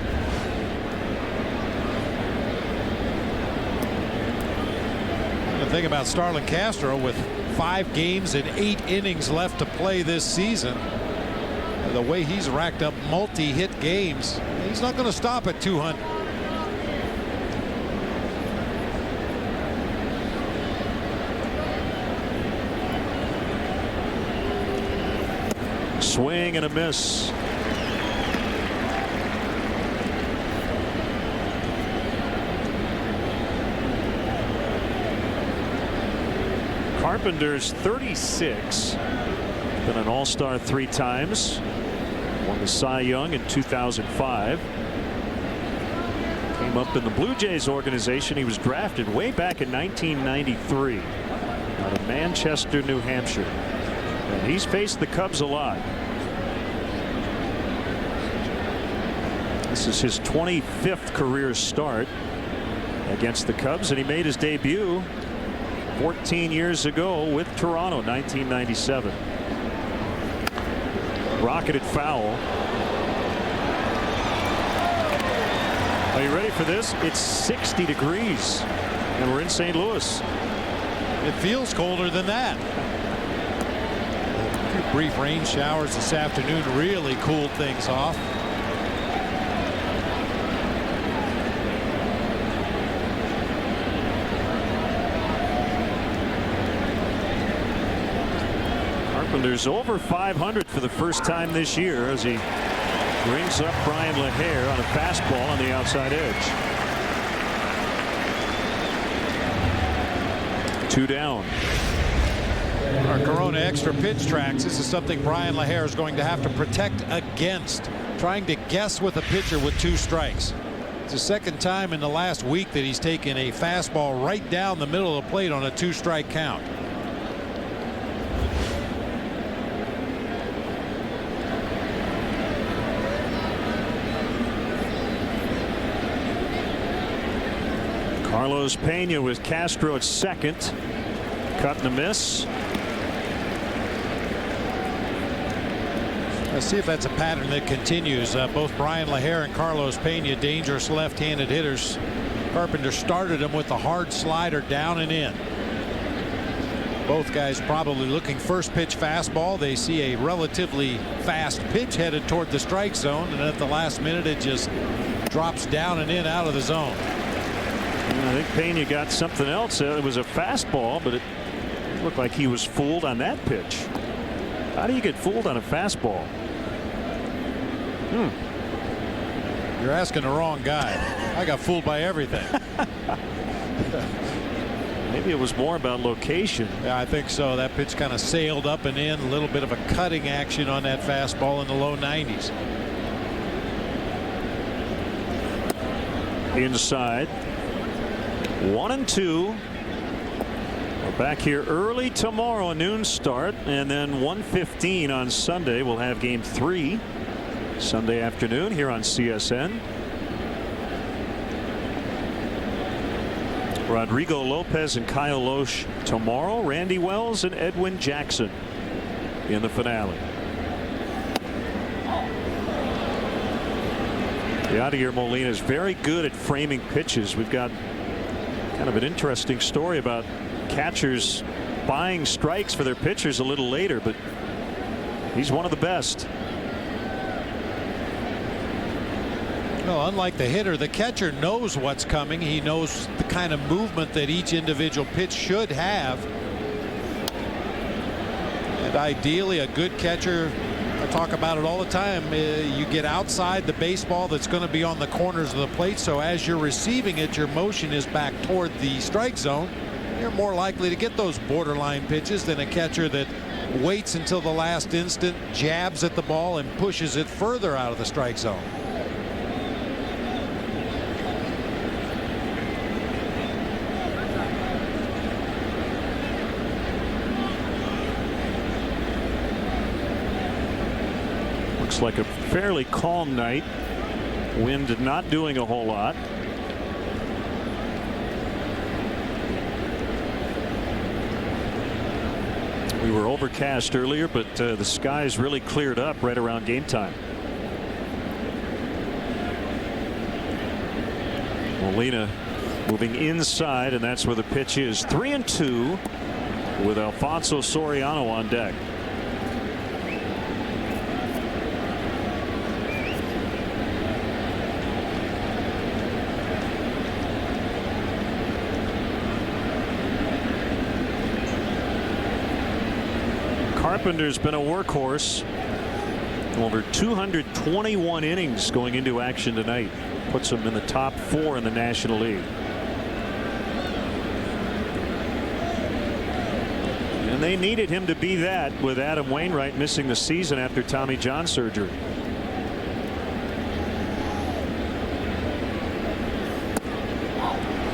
The thing about Starlin Castro, with 5 games and 8 innings left to play this season, the way he's racked up multi-hit games, he's not going to stop at 200. Swing and a miss. Carpenter's 36. Been an All-Star 3 times. Won the Cy Young in 2005. Came up in the Blue Jays organization. He was drafted way back in 1993 out of Manchester, New Hampshire. And he's faced the Cubs a lot. This is his 25th career start against the Cubs, and he made his debut 14 years ago with Toronto, 1997. Rocketed foul. Are you ready for this? It's 60 degrees, and we're in St. Louis. It feels colder than that. A few brief rain showers this afternoon really cooled things off. Carpenter's over 500 for the first time this year as he brings up Brian LaHare on a fastball on the outside edge. 2 down. Our Corona extra pitch tracks. This is something Brian LaHare is going to have to protect against. Trying to guess with a pitcher with 2 strikes. It's the second time in the last week that he's taken a fastball right down the middle of the plate on a 2-strike count. Carlos Pena with Castro at second. Cut and a miss. Let's see if that's a pattern that continues. Both Brian LaHare and Carlos Pena, dangerous left-handed hitters. Carpenter started them with a hard slider down and in. Both guys probably looking first pitch fastball. They see a relatively fast pitch headed toward the strike zone, and at the last minute it just drops down and in out of the zone. I think Pena got something else. It was a fastball, but it looked like he was fooled on that pitch. How do you get fooled on a fastball? You're asking the wrong guy. I got fooled by everything. Maybe it was more about location. Yeah, I think so. That pitch kind of sailed up and in. A little bit of a cutting action on that fastball in the low 90s. Inside. 1-2. We're back here early tomorrow, a noon start, and then 1:15 on Sunday. We'll have game 3 Sunday afternoon here on CSN. Rodrigo Lopez and Kyle Loesch tomorrow. Randy Wells and Edwin Jackson in the finale. Yadier Molina is very good at framing pitches. We've got kind of an interesting story about catchers buying strikes for their pitchers a little later, but he's one of the best. Well, unlike the hitter, the catcher knows what's coming. He knows the kind of movement that each individual pitch should have. And ideally, a good catcher, I talk about it all the time, you get outside the baseball that's going to be on the corners of the plate, so as you're receiving it, your motion is back toward the strike zone. You're more likely to get those borderline pitches than a catcher that waits until the last instant, jabs at the ball, and pushes it further out of the strike zone. Looks like a fairly calm night. Wind not doing a whole lot. We were overcast earlier, but the skies really cleared up right around game time. Molina moving inside, and that's where the pitch is. 3-2 with Alfonso Soriano on deck. Carpenter's been a workhorse. Over 221 innings going into action tonight. Puts him in the top 4 in the National League. And they needed him to be that with Adam Wainwright missing the season after Tommy John surgery.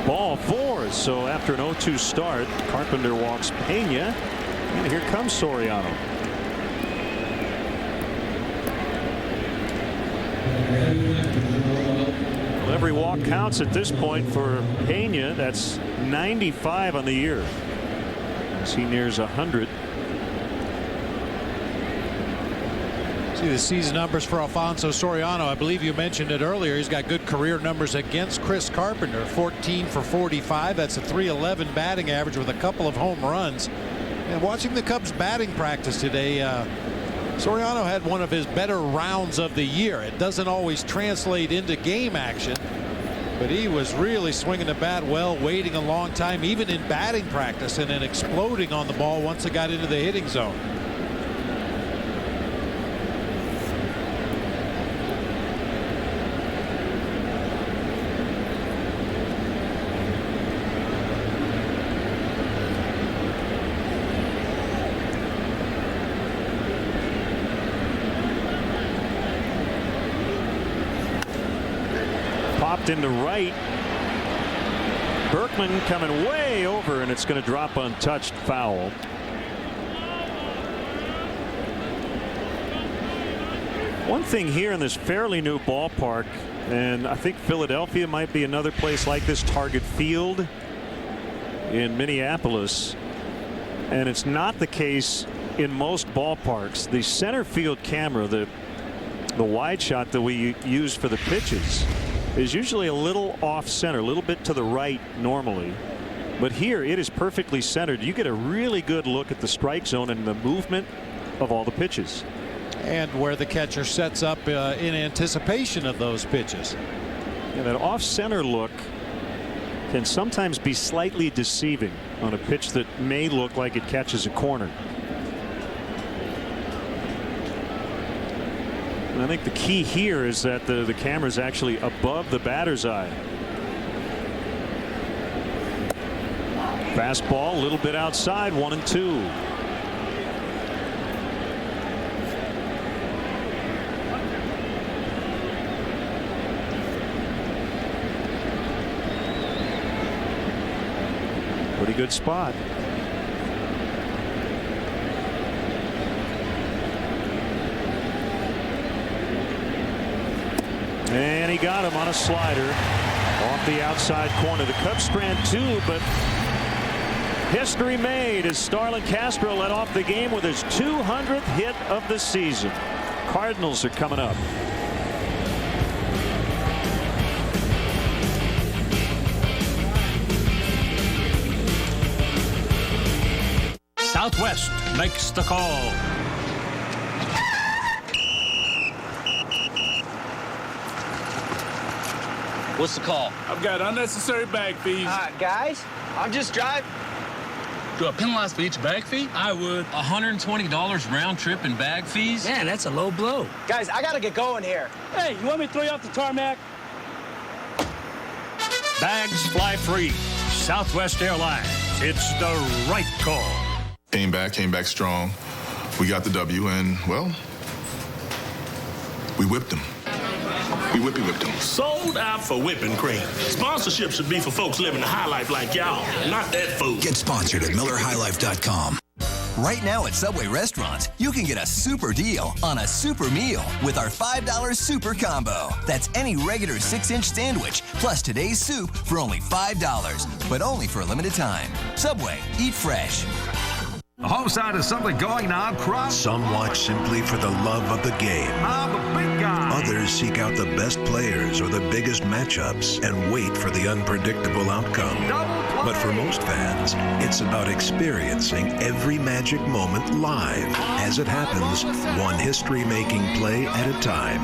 Ball 4. So after an 0-2 start, Carpenter walks Pena. And here comes Soriano. Every walk counts at this point for Pena. That's 95 on the year as he nears 100. See the season numbers for Alfonso Soriano. I believe you mentioned it earlier. He's got good career numbers against Chris Carpenter. 14 for 45. That's a .311 batting average with a couple of home runs. And watching the Cubs batting practice today, Soriano had one of his better rounds of the year. It doesn't always translate into game action, but he was really swinging the bat well, waiting a long time, even in batting practice, and then exploding on the ball once it got into the hitting zone. Into right. Berkman coming way over, and it's going to drop untouched. Foul. One thing here in this fairly new ballpark, and I think Philadelphia might be another place like this, Target Field in Minneapolis, and it's not the case in most ballparks. The center field camera, the wide shot that we use for the pitches, is usually a little off center, a little bit to the right normally, but here it is perfectly centered. You get a really good look at the strike zone and the movement of all the pitches, and where the catcher sets up in anticipation of those pitches. And that off center look can sometimes be slightly deceiving on a pitch that may look like it catches a corner. I think the key here is that the camera is actually above the batter's eye. Fastball a little bit outside, 1-2. Pretty good spot. And he got him on a slider off the outside corner. The Cubs strand two, but history made as Starlin Castro led off the game with his 200th hit of the season. Cardinals are coming up. Southwest makes the call. What's the call? I've got unnecessary bag fees. Guys, I'm just driving. Do I penalize for each bag fee? I would. $120 round trip in bag fees? Man, that's a low blow. Guys, I gotta get going here. Hey, you want me to throw you off the tarmac? Bags fly free. Southwest Airlines. It's the right call. Came back strong. We got the W, and, well, we whipped them. We whipped them. Sold out for whipping cream. Sponsorship should be for folks living the high life like y'all, not that food. Get sponsored at MillerHighLife.com. Right now at Subway restaurants, you can get a super deal on a super meal with our $5 Super Combo. That's any regular 6-inch sandwich plus today's soup for only $5, but only for a limited time. Subway, eat fresh. The home side is something going on across. Some watch simply for the love of the game. I'm a big guy. Others seek out the best players or the biggest matchups and wait for the unpredictable outcome. But for most fans, it's about experiencing every magic moment live. As it happens, one history-making play at a time.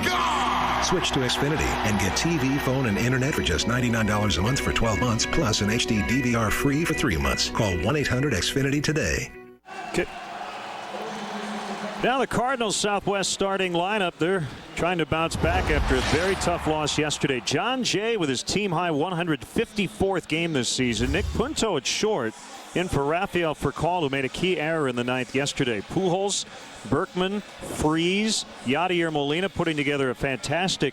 Switch to Xfinity and get TV, phone, and internet for just $99 a month for 12 months, plus an HD DVR free for 3 months. Call 1-800-XFINITY today. Okay. Now the Cardinals Southwest starting lineup. They're trying to bounce back after a very tough loss yesterday. John Jay with his team-high 154th game this season. Nick Punto at short, in for Rafael Furcal, who made a key error in the ninth yesterday. Pujols, Berkman, Freese, Yadier Molina putting together a fantastic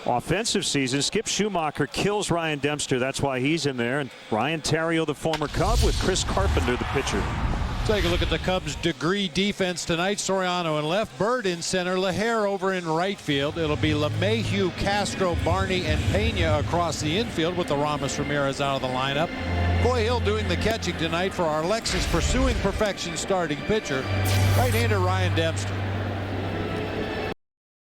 offensive season. Skip Schumacher kills Ryan Dempster. That's why he's in there. And Ryan Theriot, the former Cub, with Chris Carpenter, the pitcher. Take a look at the Cubs' degree defense tonight. Soriano in left, Bird in center, LaHare over in right field. It'll be LeMahieu, Castro, Barney, and Pena across the infield with the Ramos Ramirez out of the lineup. Coy Hill doing the catching tonight for our Lexus pursuing perfection starting pitcher, right-hander Ryan Dempster.